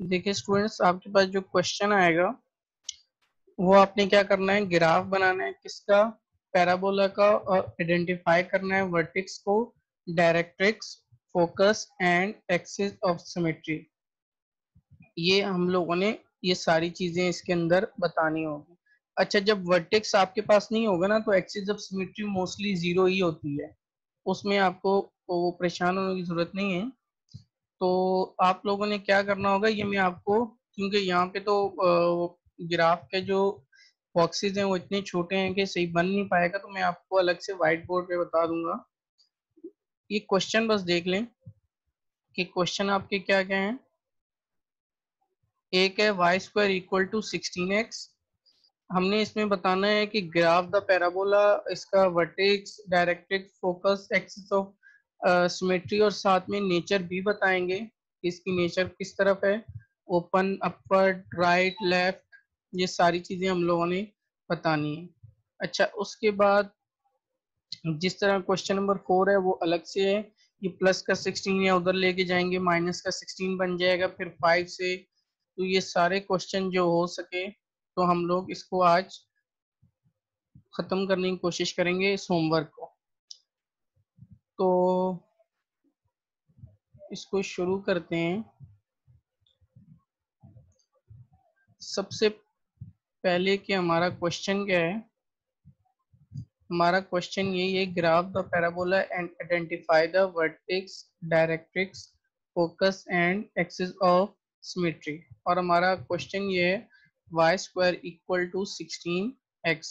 देखिए स्टूडेंट्स, आपके पास जो क्वेश्चन आएगा वो आपने क्या करना है, ग्राफ बनाना है किसका, पैराबोला का, और आइडेंटिफाई करना है वर्टेक्स को, directrix, focus and axis of symmetry. ये हम लोगों ने ये सारी चीजें इसके अंदर बतानी होगी। अच्छा, जब वर्टेक्स आपके पास नहीं होगा ना तो axis of symmetry mostly zero ही होती है, उसमें आपको वो परेशान होने की जरूरत नहीं है। तो आप लोगों ने क्या करना होगा, ये मैं आपको, क्योंकि यहाँ पे तो ग्राफ के जो बॉक्सेस हैं वो इतने छोटे हैं कि सही बन नहीं पाएगा, तो मैं आपको अलग से व्हाइट बोर्ड पे बता दूंगा। ये क्वेश्चन बस देख लें कि क्वेश्चन आपके क्या क्या हैं। एक है Y square equal to 16x। हमने इसमें बताना है कि ग्राफ द पैराबोला, इसका vertex, directrix, focus, axis of symmetry, और साथ में नेचर भी बताएंगे, इसकी नेचर किस तरफ है, ओपन, अपवर्ड, राइट, लेफ्ट, ये सारी चीजें हम लोगों ने बतानी है। अच्छा, उसके बाद जिस तरह क्वेश्चन नंबर 4 है वो अलग से है, ये प्लस का 16 है, उधर लेके जाएंगे माइनस का 16 बन जाएगा फिर 5 से। तो ये सारे क्वेश्चन जो हो सके तो हम लोग इसको आज खत्म करने की कोशिश करेंगे इस होमवर्क को। तो इसको शुरू करते हैं। सबसे पहले कि हमारा क्वेश्चन क्या है। हमारा क्वेश्चन यही है, graph the parabola and identify the vertex, directrix, focus and axis of symmetry. और हमारा क्वेश्चन ये है, Y square equal to 16x।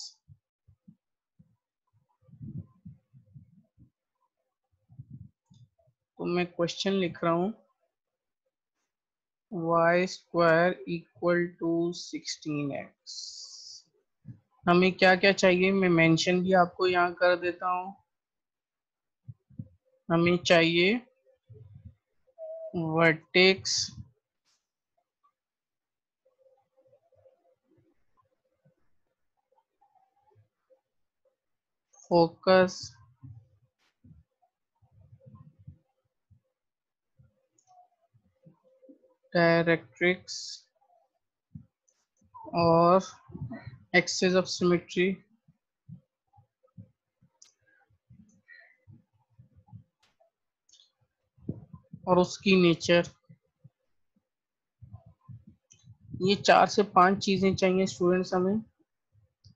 तो मैं क्वेश्चन लिख रहा हूँ, Y square equal to 16x। हमें क्या क्या चाहिए, मैं मेंशन भी आपको यहाँ कर देता हूँ। हमें चाहिए वर्टेक्स, फोकस, डायरेक्ट्रिक्स और एक्सिस ऑफ सिमेट्री। और उसकी नेचर। ये 4 से 5 चीजें चाहिए स्टूडेंट्स हमें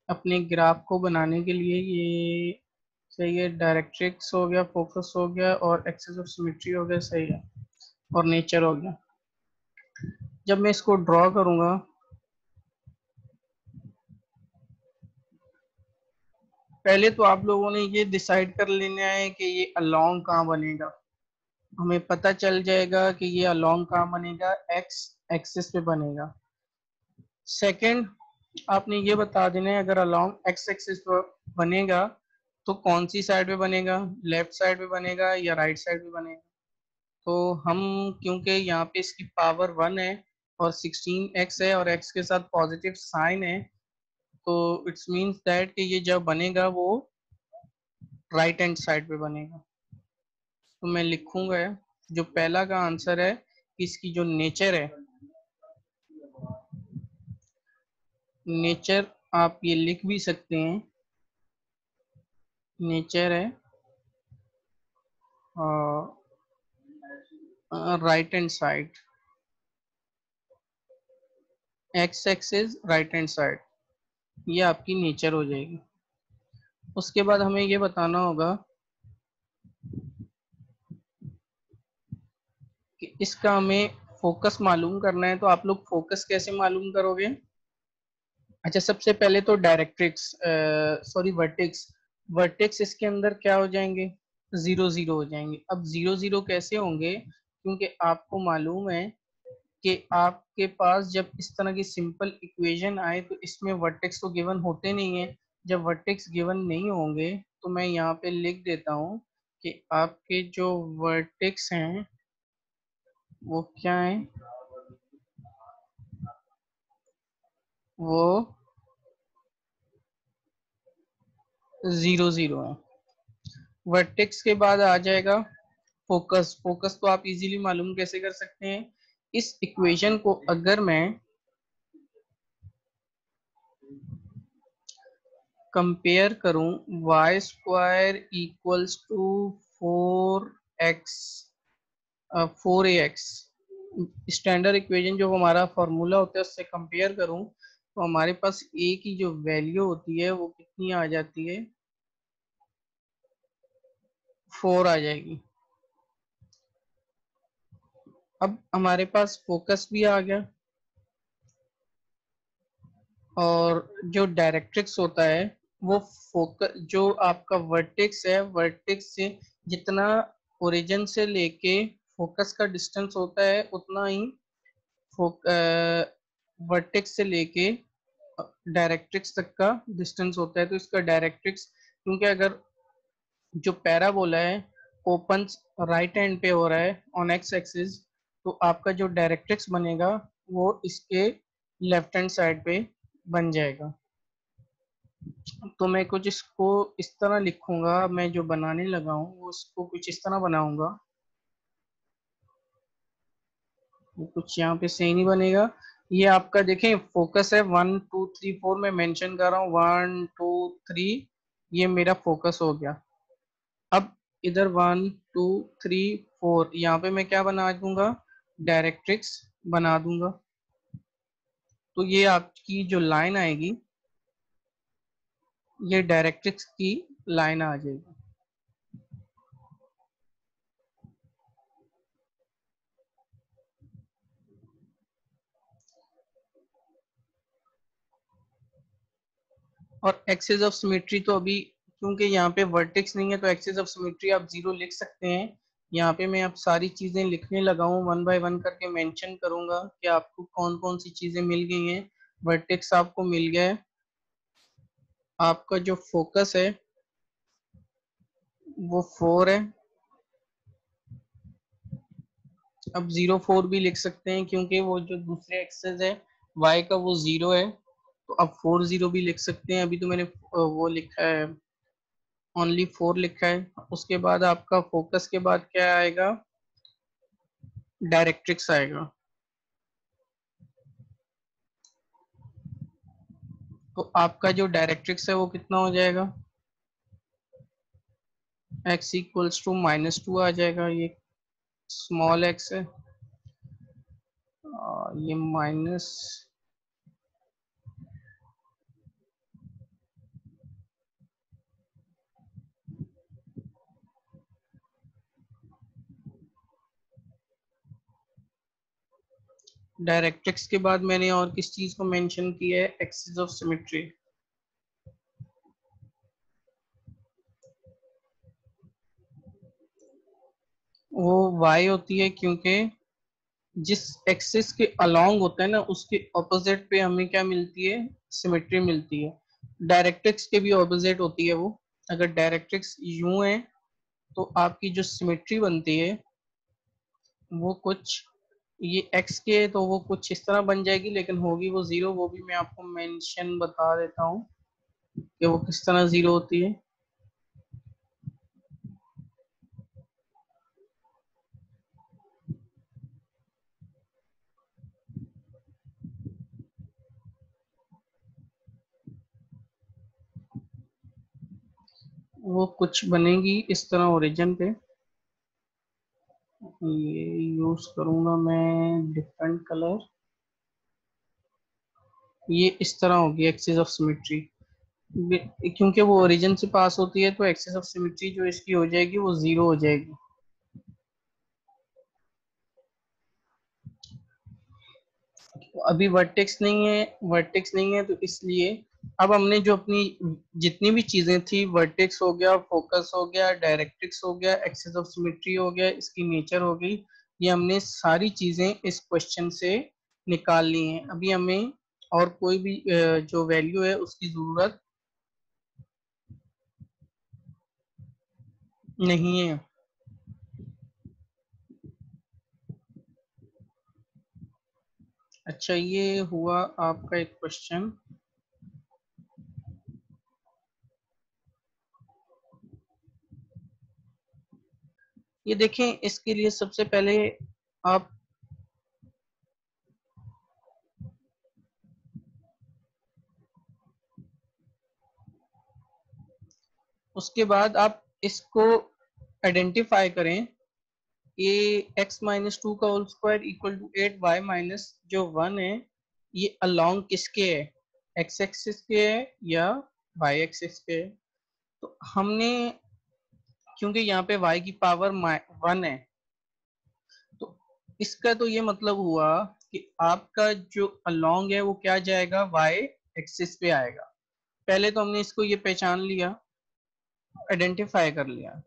अपने ग्राफ को बनाने के लिए। ये सही है, डायरेक्ट्रिक्स हो गया, फोकस हो गया, और एक्सिस ऑफ सिमेट्री हो गया, सही है, और नेचर हो गया। जब मैं इसको ड्रॉ करूंगा, पहले तो आप लोगों ने ये डिसाइड कर लेना है कि ये अलोंग कहाँ बनेगा। हमें पता चल जाएगा कि ये अलोंग कहाँ बनेगा, एक्स एक्सिस पे बनेगा। सेकंड, आपने ये बता देना है अगर अलोंग एक्स एक्सिस पे बनेगा तो कौन सी साइड पे बनेगा, लेफ्ट साइड पे बनेगा या राइट साइड पे बनेगा। तो हम, क्योंकि यहाँ पे इसकी पावर 1 है और 16x है और x के साथ पॉजिटिव साइन है, तो इट्स मीन्स दैट कि ये जब बनेगा वो राइट हैंड साइड पे बनेगा। तो मैं लिखूंगा जो पहला का आंसर है, इसकी जो नेचर है, नेचर आप ये लिख भी सकते हैं, नेचर है right hand side, x axis right hand side, ये आपकी नेचर हो जाएगी। उसके बाद हमें ये बताना होगा कि इसका हमें फोकस मालूम करना है। तो आप लोग फोकस कैसे मालूम करोगे। अच्छा, सबसे पहले तो डायरेक्ट्रिक्स, सॉरी वर्टेक्स, वर्टेक्स इसके अंदर क्या हो जाएंगे, 0 0 हो जाएंगे। अब 0 0 कैसे होंगे, क्योंकि आपको मालूम है कि आपके पास जब इस तरह की सिंपल इक्वेशन आए तो इसमें वर्टेक्स तो गिवन होते नहीं है। जब वर्टेक्स गिवन नहीं होंगे तो मैं यहाँ पे लिख देता हूँ कि आपके जो वर्टेक्स हैं वो क्या है, वो 0 0 है। वर्टेक्स के बाद आ जाएगा फोकस। फोकस तो आप इजीली मालूम कैसे कर सकते हैं, इस इक्वेशन को अगर मैं कंपेयर करूं, y square equals to 4x 4ax, standard equation जो हमारा फॉर्मूला होता है उससे कंपेयर करूं तो हमारे पास a की जो वैल्यू होती है वो कितनी आ जाती है, 4 आ जाएगी। अब हमारे पास फोकस भी आ गया और जो डायरेक्ट्रिक्स होता है वो फोकस, जो आपका वर्टेक्स है, वर्टेक्स से जितना ओरिजिन से लेके फोकस का डिस्टेंस होता है उतना ही वर्टेक्स से लेके डायरेक्ट्रिक्स तक का डिस्टेंस होता है। तो इसका डायरेक्ट्रिक्स, क्योंकि अगर जो पैराबोला है ओपन राइट हैंड पे हो रहा है ऑन एक्स एक्सिस, तो आपका जो डायरेक्ट्रिक्स बनेगा वो इसके लेफ्ट हैंड साइड पे बन जाएगा। तो मैं कुछ इसको इस तरह लिखूंगा, मैं जो बनाने लगा हूँ वो उसको कुछ इस तरह बनाऊंगा। वो कुछ यहाँ पे सही नहीं बनेगा। ये आपका देखें फोकस है 1 2 3 4, मैं मेंशन कर रहा हूँ 1 2 3, ये मेरा फोकस हो गया। अब इधर 1 2 3 4 यहाँ पे मैं क्या बना दूंगा, डायरेक्ट्रिक्स बना दूंगा। तो ये आपकी जो लाइन आएगी ये डायरेक्ट्रिक्स की लाइन आ जाएगी। और एक्सिस ऑफ सिमेट्री तो अभी क्योंकि यहाँ पे वर्टेक्स नहीं है तो एक्सिस ऑफ सिमेट्री आप 0 लिख सकते हैं। यहाँ पे मैं अब सारी चीजें लिखने लगा हूँ, वन बाय वन करके मेंशन करूंगा कि आपको कौन कौन सी चीजें मिल गई हैं। वर्टेक्स आपको मिल गया है, आपका जो फोकस है वो 4 है। अब 0 4 भी लिख सकते हैं क्योंकि वो जो दूसरे एक्सेस है y का वो 0 है, तो अब 4 0 भी लिख सकते हैं। अभी तो मैंने वो लिखा है, ओनली 4 लिखा है। उसके बाद आपका फोकस के बाद क्या आएगा, डायरेक्ट्रिक्स आएगा। तो आपका जो डायरेक्ट्रिक्स है वो कितना हो जाएगा, x इक्वल्स टू -2 आ जाएगा। ये स्मॉल x है, ये माइनस, डायरेक्ट्रिक्स के बाद मैंने और किस चीज को मेंशन किया है, एक्सिस ऑफ सिमेट्री। वो y होती है क्योंकि जिस एक्सिस के अलोंग होता है ना उसके ऑपोजिट पे हमें क्या मिलती है, सिमेट्री मिलती है। डायरेक्ट्रिक्स के भी ऑपोजिट होती है वो। अगर डायरेक्ट्रिक्स यूं है तो आपकी जो सिमेट्री बनती है वो कुछ, ये एक्स के तो वो कुछ इस तरह बन जाएगी, लेकिन होगी वो 0। वो भी मैं आपको मेंशन बता देता हूँ कि वो किस तरह 0 होती है। वो कुछ बनेगी इस तरह ओरिजिन पे, ये यूज करूंगा मैं डिफरेंट कलर। ये इस तरह होगी एक्सिस ऑफ सिमेट्री, क्योंकि वो ओरिजिन से पास होती है तो एक्सिस ऑफ सिमेट्री जो इसकी हो जाएगी वो 0 हो जाएगी। अभी वर्टेक्स नहीं है, वर्टेक्स नहीं है तो इसलिए अब हमने जो अपनी जितनी भी चीजें थी, वर्टेक्स हो गया, फोकस हो गया, डायरेक्ट्रिक्स हो गया, एक्सिस ऑफ सिमेट्री हो गया, इसकी नेचर हो गई, ये हमने सारी चीजें इस क्वेश्चन से निकाल ली हैं। अभी हमें और कोई भी जो वैल्यू है उसकी जरूरत नहीं है। अच्छा, ये हुआ आपका एक क्वेश्चन। ये देखें, इसके लिए सबसे पहले आप उसके बाद आप इसको आइडेंटिफाई करें, ए एक्स माइनस टू का whole square equal to 8y minus जो 1 है, ये अलोंग किसके है, एक्स एक्सिस के है या वाई एक्सिस के है। तो हमने, क्योंकि यहाँ पे y की पावर 1 है, तो इसका तो ये मतलब हुआ कि आपका जो अलोंग है वो क्या जाएगा, y एक्सिस पे आएगा। पहले तो हमने इसको ये पहचान लिया, आइडेंटिफाई कर लिया।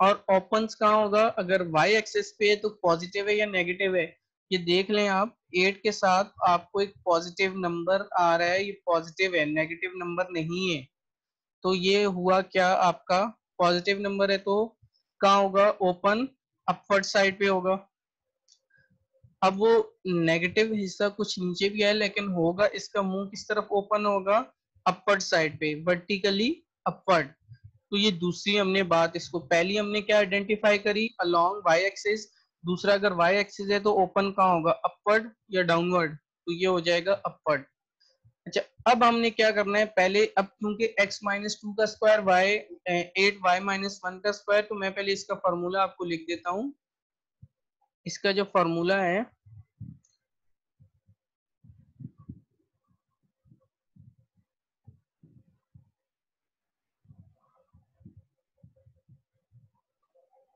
और ओपन्स कहाँ होगा, अगर y एक्सिस पे है तो पॉजिटिव है या नेगेटिव है, ये देख लें आप। 8 के साथ आपको एक पॉजिटिव नंबर आ रहा है, ये पॉजिटिव है, नेगेटिव नंबर नहीं है। तो ये हुआ क्या, आपका पॉजिटिव नंबर है, तो कहाँ होगा, ओपन अपवर्ड साइड पे होगा। अब वो नेगेटिव हिस्सा कुछ नीचे भी है, लेकिन होगा, इसका मुंह किस तरफ ओपन होगा, अपवर्ड साइड पे, वर्टिकली अपवर्ड। तो ये दूसरी हमने बात, इसको पहली हमने क्या आइडेंटिफाई करी, अलोंग वाई एक्सिस। दूसरा, अगर वाई एक्सिस है तो ओपन कहाँ होगा, अपवर्ड या डाउनवर्ड, तो ये हो जाएगा अपवर्ड। अच्छा, अब हमने क्या करना है, पहले, अब क्योंकि x माइनस टू का square y 8y minus one का स्क्वायर, तो मैं पहले इसका फॉर्मूला आपको लिख देता हूँ। इसका जो फॉर्मूला है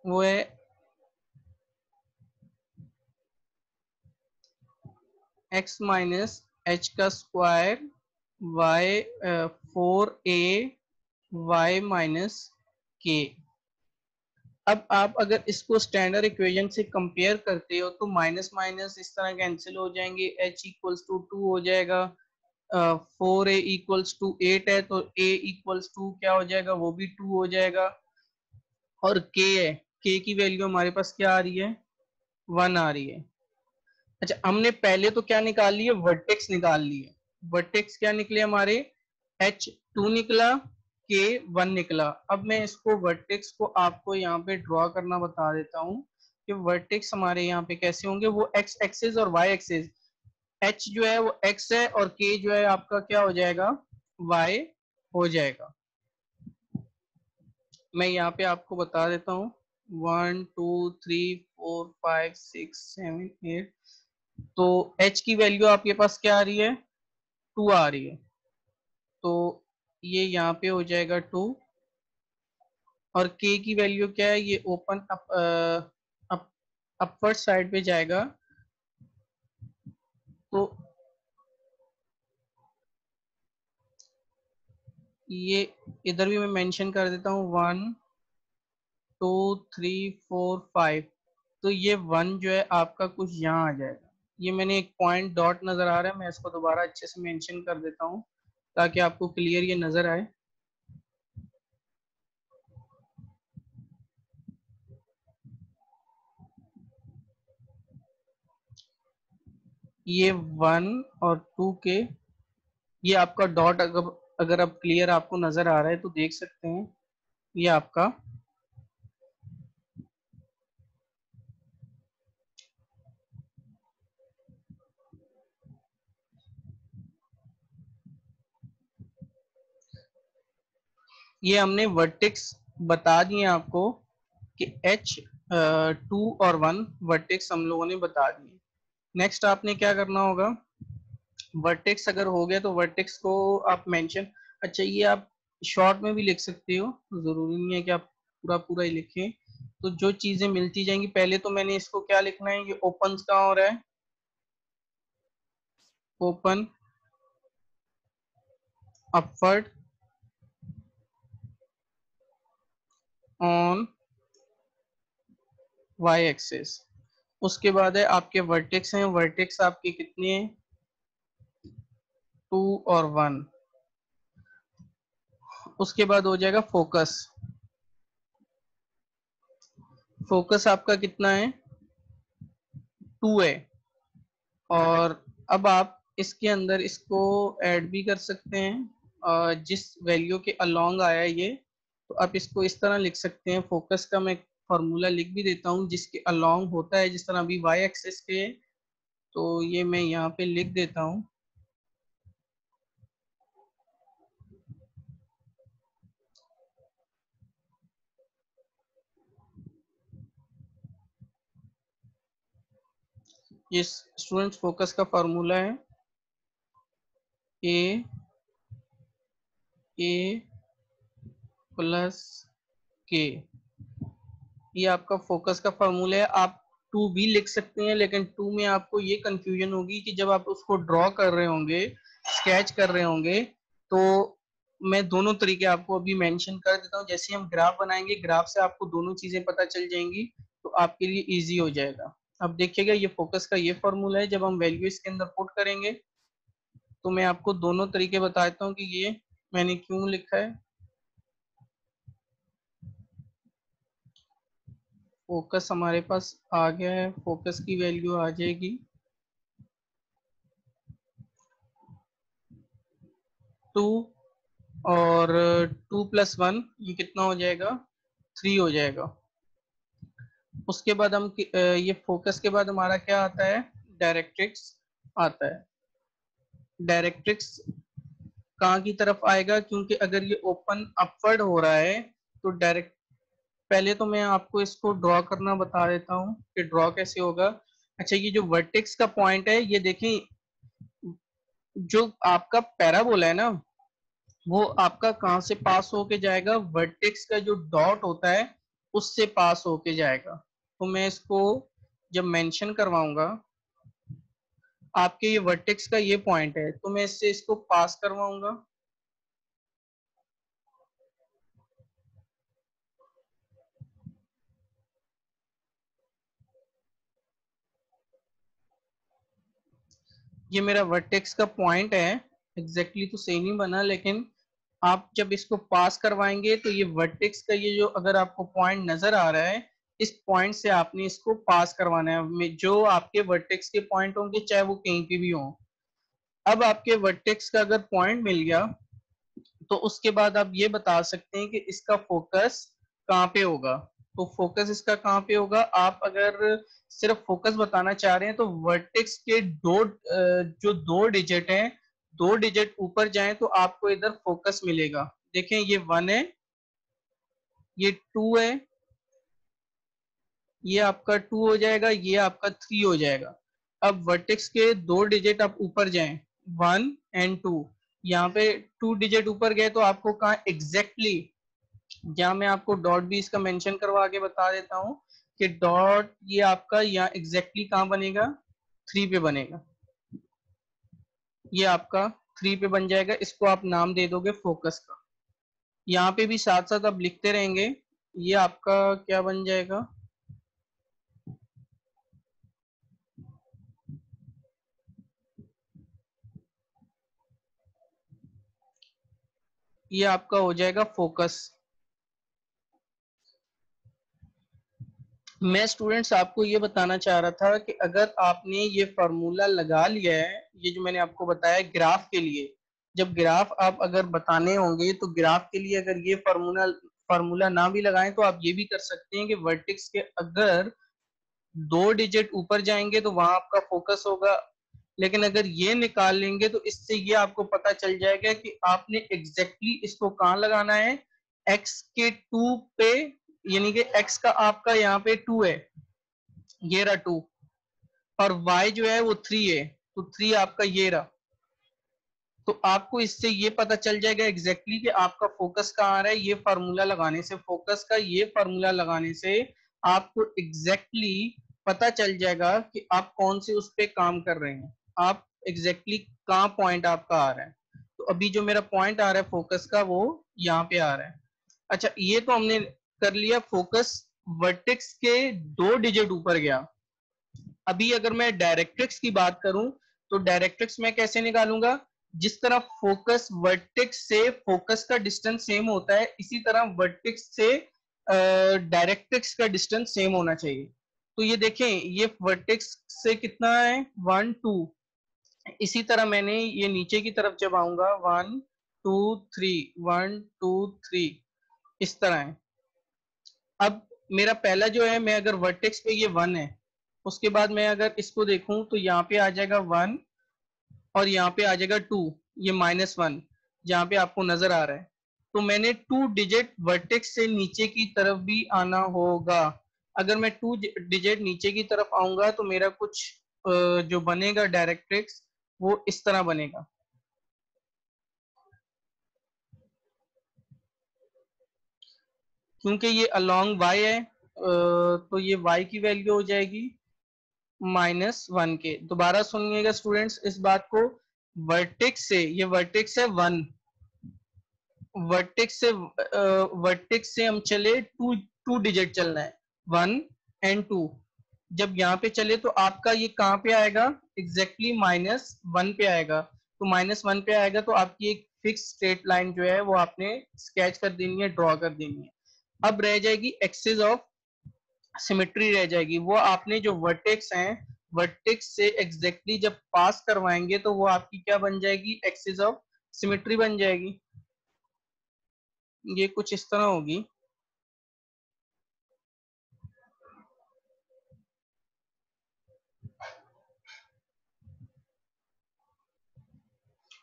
वो है x माइनस एच का square y 4a y minus के। अब आप अगर इसको स्टैंडर्ड इक्वेशन से कंपेयर करते हो तो माइनस माइनस इस तरह कैंसिल हो जाएंगे, h इक्वल्स टू 2 हो जाएगा, 4a इक्वल्स टू 8 है तो a इक्वल्स टू क्या हो जाएगा, वो भी 2 हो जाएगा। और k है, k की वैल्यू हमारे पास क्या आ रही है, 1 आ रही है। अच्छा, हमने पहले तो क्या निकाल लिए, वर्टेक्स निकाल लिए। वर्टेक्स क्या निकले हमारे, h2 निकला, k1 निकला। अब मैं इसको वर्टेक्स को आपको यहाँ पे ड्रॉ करना बता देता हूँ कि वर्टेक्स हमारे यहाँ पे कैसे होंगे, वो x एक्सिस और y एक्सिस। h जो है वो x है और k जो है आपका क्या हो जाएगा, y हो जाएगा। मैं यहाँ पे आपको बता देता हूँ, 1 2 3 4 5 6 7 8। तो h की वैल्यू आपके पास क्या आ रही है, 2 आ रही है, तो ये यहाँ पे हो जाएगा 2। और k की वैल्यू क्या है, ये ओपन अप अपर साइड पे जाएगा, तो ये इधर भी मैं मेंशन कर देता हूँ, 1 2 3 4 5। तो ये 1 जो है आपका कुछ यहाँ आ जाएगा। ये मैंने एक पॉइंट डॉट नजर आ रहा है, मैं इसको दोबारा अच्छे से मेंशन कर देता हूँ ताकि आपको क्लियर ये नजर आए। ये 1 और 2 के, ये आपका डॉट, अगर अगर अब क्लियर आपको नजर आ रहा है तो देख सकते हैं, ये आपका, ये हमने वर्टेक्स बता दिए आपको कि h 2 और 1 वर्टेक्स हम लोगों ने बता दिए। नेक्स्ट आपने क्या करना होगा, वर्टेक्स अगर हो गया तो वर्टेक्स को आप मेंशन, अच्छा ये आप शॉर्ट में भी लिख सकते हो, जरूरी नहीं है कि आप पूरा पूरा ही लिखें। तो जो चीजें मिलती जाएंगी, पहले तो मैंने इसको क्या लिखना है, ये ओपन कहाँ हो रहा है, open upward on y axis. उसके बाद है आपके वर्टेक्स हैं, वर्टेक्स आपके कितने हैं, 2 और 1। उसके बाद हो जाएगा फोकस, फोकस आपका कितना है, 2 है। और अब आप इसके अंदर इसको ऐड भी कर सकते हैं, जिस वैल्यू के अलोंग आया है ये, तो आप इसको इस तरह लिख सकते हैं। फोकस का मैं फॉर्मूला लिख भी देता हूँ, जिसके अलोंग होता है, जिस तरह अभी वाई एक्सिस के, तो ये मैं यहाँ पे लिख देता हूँ। ये स्टूडेंट्स फोकस का फॉर्मूला है ए प्लस के। ये आपका फोकस का फॉर्मूला है। आप 2 भी लिख सकते हैं, लेकिन 2 में आपको ये कंफ्यूजन होगी कि जब आप उसको ड्रॉ कर रहे होंगे, स्केच कर रहे होंगे, तो मैं दोनों तरीके आपको अभी मेंशन कर देता हूँ। जैसे हम ग्राफ बनाएंगे, ग्राफ से आपको दोनों चीजें पता चल जाएंगी, तो आपके लिए इजी हो जाएगा। अब देखिएगा, ये फोकस का ये फॉर्मूला है। जब हम वैल्यू इसके अंदर पुट करेंगे, तो मैं आपको दोनों तरीके बताता हूँ कि ये मैंने क्यों लिखा है। फोकस हमारे पास आ गया है, फोकस की वैल्यू आ जाएगी 2, और 2 + 1 ये कितना हो जाएगा, 3 हो जाएगा। उसके बाद हम ये फोकस के बाद हमारा क्या आता है, डायरेक्ट्रिक्स आता है। डायरेक्ट्रिक्स कहाँ की तरफ आएगा, क्योंकि अगर ये ओपन अपवर्ड हो रहा है तो डायरेक्ट, पहले तो मैं आपको इसको ड्रॉ करना बता देता हूँ कि ड्रॉ कैसे होगा। अच्छा, ये जो वर्टेक्स का पॉइंट है, ये देखें, जो आपका पैराबोला है ना, वो आपका कहाँ से पास होके जाएगा, वर्टेक्स का जो डॉट होता है उससे पास होके जाएगा। तो मैं इसको जब मेंशन करवाऊंगा, आपके ये वर्टेक्स का ये पॉइंट है, तो मैं इससे इसको पास करवाऊंगा। ये मेरा वर्टेक्स का पॉइंट है। एग्जैक्टली तो सही नहीं बना, लेकिन आप जब इसको पास करवाएंगे तो ये वर्टेक्स का ये जो अगर आपको पॉइंट नजर आ रहा है, इस पॉइंट से आपने इसको पास करवाना है। जो आपके वर्टेक्स के पॉइंट होंगे, चाहे वो कहीं पे भी हो। अब आपके वर्टेक्स का अगर पॉइंट मिल गया, तो उसके बाद आप ये बता सकते हैं कि इसका फोकस कहाँ पे होगा। तो फोकस इसका कहाँ पे होगा, आप अगर सिर्फ फोकस बताना चाह रहे हैं, तो वर्टेक्स के जो 2 डिजिट हैं, 2 डिजिट ऊपर जाएं तो आपको इधर फोकस मिलेगा। देखें, ये 1 है, ये 2 है, ये आपका 2 हो जाएगा, ये आपका 3 हो जाएगा। अब वर्टेक्स के 2 डिजिट आप ऊपर जाएं, 1 और 2, यहाँ पे 2 डिजिट ऊपर गए तो आपको कहाँ एग्जैक्टली, जहां मैं आपको डॉट भी इसका मेंशन करवा के बता देता हूँ कि डॉट ये आपका यहाँ एग्जैक्टली कहाँ बनेगा, 3 पे बनेगा। ये आपका 3 पे बन जाएगा। इसको आप नाम दे दोगे फोकस का। यहाँ पे भी साथ साथ आप लिखते रहेंगे। ये आपका क्या बन जाएगा, ये आपका हो जाएगा फोकस। मैं स्टूडेंट्स आपको ये बताना चाह रहा था कि अगर आपने ये फार्मूला लगा लिया है, ये जो मैंने आपको बताया ग्राफ के लिए, जब ग्राफ आप अगर बताने होंगे, तो ग्राफ के लिए अगर ये फार्मूला फार्मूला ना भी लगाएं, तो आप ये भी कर सकते हैं कि वर्टेक्स के अगर 2 डिजिट ऊपर जाएंगे तो वहां आपका फोकस होगा। लेकिन अगर ये निकाल लेंगे, तो इससे ये आपको पता चल जाएगा कि आपने एग्जैक्टली इसको कहाँ लगाना है, एक्स के 2 पे, यानी कि एक्स का आपका यहाँ पे 2 है, ये रहा 2, और y जो है वो 3 है, तो 3 आपका ये रहा। तो आपको इससे ये पता चल जाएगा एग्जैक्टली कि आपका फोकस कहाँ आ रहा है। ये फार्मूला लगाने से, फोकस का ये फार्मूला लगाने से आपको एग्जैक्टली पता चल जाएगा कि आप कौन से उस पे काम कर रहे हैं, आप एग्जैक्टली कहाँ पॉइंट आपका आ रहा है। तो अभी जो मेरा पॉइंट आ रहा है फोकस का, वो यहाँ पे आ रहा है। अच्छा, ये तो हमने कर लिया फोकस, वर्टेक्स के 2 डिजिट ऊपर गया। अभी अगर मैं डायरेक्ट्रिक्स की बात करूं, तो डायरेक्ट्रिक्स मैं कैसे निकालूंगा, जिस तरह फोकस वर्टेक्स से फोकस का डिस्टेंस सेम होता है, इसी तरह वर्टेक्स से डायरेक्ट्रिक्स का डिस्टेंस सेम होना चाहिए। तो ये देखें, ये वर्टेक्स से कितना है, 1 2। इसी तरह मैंने ये नीचे की तरफ जब आऊंगा, 1 2 3, 1 2 3, इस तरह है। अब मेरा पहला जो है, मैं अगर वर्टेक्स पे ये 1 है, उसके बाद मैं अगर इसको देखूं तो यहाँ पे आ जाएगा 1, और यहाँ पे आ जाएगा 2, ये -1 जहाँ पे आपको नजर आ रहा है। तो मैंने 2 डिजिट वर्टेक्स से नीचे की तरफ भी आना होगा। अगर मैं 2 डिजिट नीचे की तरफ आऊंगा, तो मेरा कुछ जो बनेगा डायरेक्ट्रिक्स वो इस तरह बनेगा। क्योंकि ये अलोंग y है तो ये y की वैल्यू हो जाएगी -1 के। दोबारा सुनिएगा स्टूडेंट्स इस बात को, वर्टेक्स से, ये वर्टेक्स है 1, वर्टेक्स से हम चले टू डिजिट चलना है 1 एंड 2। जब यहाँ पे चले तो आपका ये कहाँ पे आएगा, एग्जैक्टली -1 पे आएगा। तो -1 पे आएगा तो आपकी एक फिक्स स्ट्रेट लाइन जो है वो आपने स्केच कर देनी है, ड्रॉ कर देनी है। अब रह जाएगी एक्सिस ऑफ सिमेट्री रह जाएगी। वो आपने जो वर्टेक्स हैं, वर्टेक्स से एग्जैक्टली जब पास करवाएंगे तो वो आपकी क्या बन जाएगी, एक्सिस ऑफ सिमेट्री बन जाएगी। ये कुछ इस तरह होगी।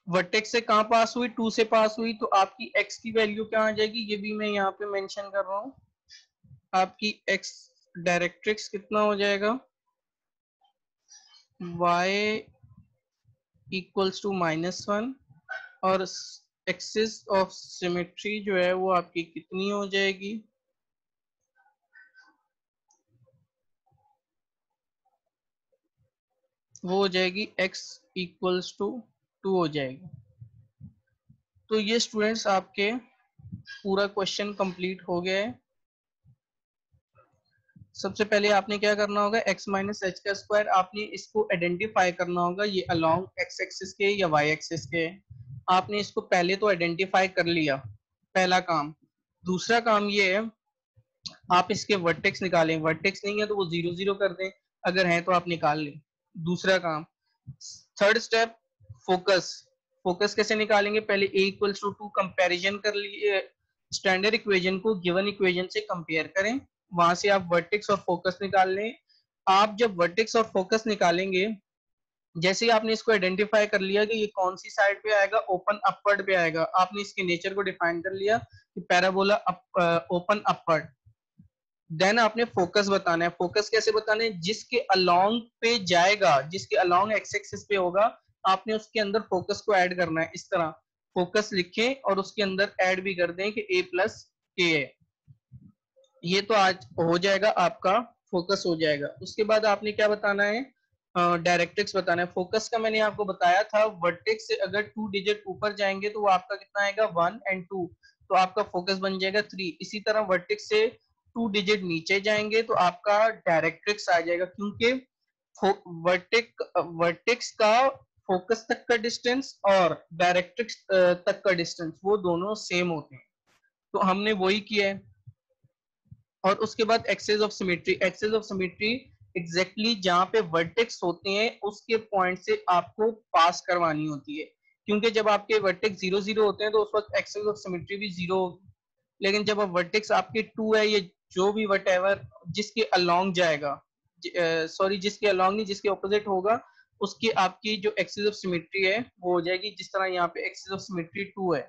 वर्टेक्स से कहाँ पास हुई, 2 से पास हुई, तो आपकी x की वैल्यू क्या आ जाएगी, ये भी मैं यहाँ पे मेंशन कर रहा हूँ। आपकी x डायरेक्ट्रिक्स कितना हो जाएगा, y इक्वल्स टू -1, और एक्सिस ऑफ सिमेट्री जो है वो आपकी कितनी हो जाएगी, वो हो जाएगी x इक्वल्स टू 2 हो जाएगी। तो ये स्टूडेंट्स आपके पूरा क्वेश्चन कंप्लीट हो गया है। सबसे पहले आपने क्या करना होगा, x माइनस एच का स्क्वायर, आपने इसको आइडेंटिफाई करना होगा, ये अलोंग x एक्सिस के या y एक्सिस के। आपने इसको पहले तो आइडेंटिफाई कर लिया, पहला काम। दूसरा काम ये है, आप इसके वर्टेक्स निकालें, वर्टेक्स नहीं है तो वो 0 0 कर दें, अगर है तो आप निकाल लें। दूसरा काम, थर्ड स्टेप, फोकस। फोकस कैसे निकालेंगे, पहले a इक्वल्स टू 2 कंपैरिजन कर लिए, स्टैंडर्ड इक्वेशन को गिवन इक्वेशन से कंपेयर करें, वहां से आप वर्टेक्स और फोकस निकाल लें। आप जब वर्टेक्स और फोकस निकालेंगे, जैसे ही आपने इसको आइडेंटिफाई कर लिया कि ये कौन सी साइड पे आएगा, ओपन अपवर्ड पे आएगा, आपने इसके नेचर को डिफाइन कर लिया कि पैराबोला ओपन अपवर्ड। देन आपने फोकस बताना है। फोकस कैसे बताना है, जिसके अलोंग पे जाएगा, जिसके अलोंग एक्स एक्सिस पे होगा, आपने उसके अंदर फोकस को ऐड करना है। इस तरह फोकस लिखें और उसके अंदर ऐड भी कर दें कि a प्लस के है। ये तो आज हो जाएगा, आपका फोकस हो जाएगा। उसके बाद आपने क्या बताना है, डायरेक्ट्रिक्स बताना है। फोकस का मैंने आपको बताया था, वर्टेक्स से अगर 2 डिजिट ऊपर जाएंगे तो वो आपका कितना आएगा, 1 एंड 2, तो आपका फोकस बन जाएगा 3। इसी तरह वर्टेक्स से 2 डिजिट नीचे जाएंगे तो आपका डायरेक्ट्रिक्स आ जाएगा, क्योंकि वर्टेक्स का फोकस तक का डिस्टेंस और डायरेक्ट्रिक्स तक का डिस्टेंस वो दोनों सेम होते हैं, तो हमने वही किया है। और उसके बाद axis of symmetry, axis of symmetry exactly जहां पे वर्टेक्स होते हैं उसके पॉइंट से आपको पास करवानी होती है, क्योंकि जब आपके वर्टेक्स 0 0 होते हैं तो उस वक्त एक्सेस ऑफ सिमेट्री भी 0 होगी। लेकिन जब अब वर्टेक्स आपके 2 है, ये जो भी वटेवर जिसके अलोंग जाएगा, सॉरी जिसके अलोंग नहीं, जिसके ऑपोजिट होगा, उसकी आपकी जो एक्सेस ऑफ सिमेट्री है वो हो जाएगी, जिस तरह यहाँ पे एक्सेस ऑफ सिमेट्री 2 है।